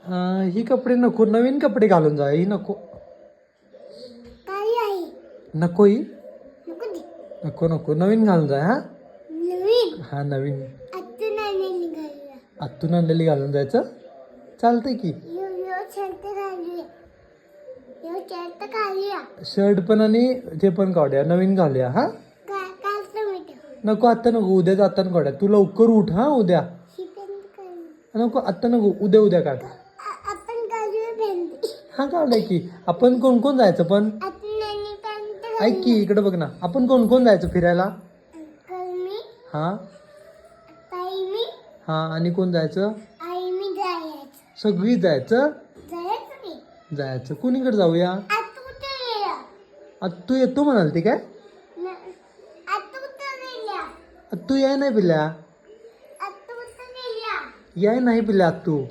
ही कपडे नको, नवीन कपडे घालून जा. ही नको. काही आहे नको ही. नको दे. नको नको, नवीन घालून जा. हा नवीन हा नवीन. आता नाही निघाला. आत्तून आणलेली घालून जायचं. चालतंय की. यो यो शर्ट घालूया. यो शर्ट घालूया. शर्ट पण आणि ते पण काढूया, नवीन घालूया. हा कालचं मीठ नको आत्ता नको, उद्या जाताना काढूया. तू लवकर उठ हा उद्या. शिपेंड करू. नको आत्ता नको, उद्या उद्या काढ. आपण घालूया भेंडी. हा काढूया की. आपण कोण कोण जायचं पण. आपण नाही पॅन्ट ऐक की इकडे बघ ना, आपण कोण कोण जायचं फिरायला. मी हा ताई मी हा आणि कोण जायचं. आई मी जायचं. सगळी जायचं. जायचं की जायचं कुणीकडे जाऊया. आता कुठे गेला. आता तू येतो म्हणाल ती काय. आता कुठे गेल्या. तू याय नाही पिल्या. आता कुठे गेल्या. याय नाही पिल्या तू.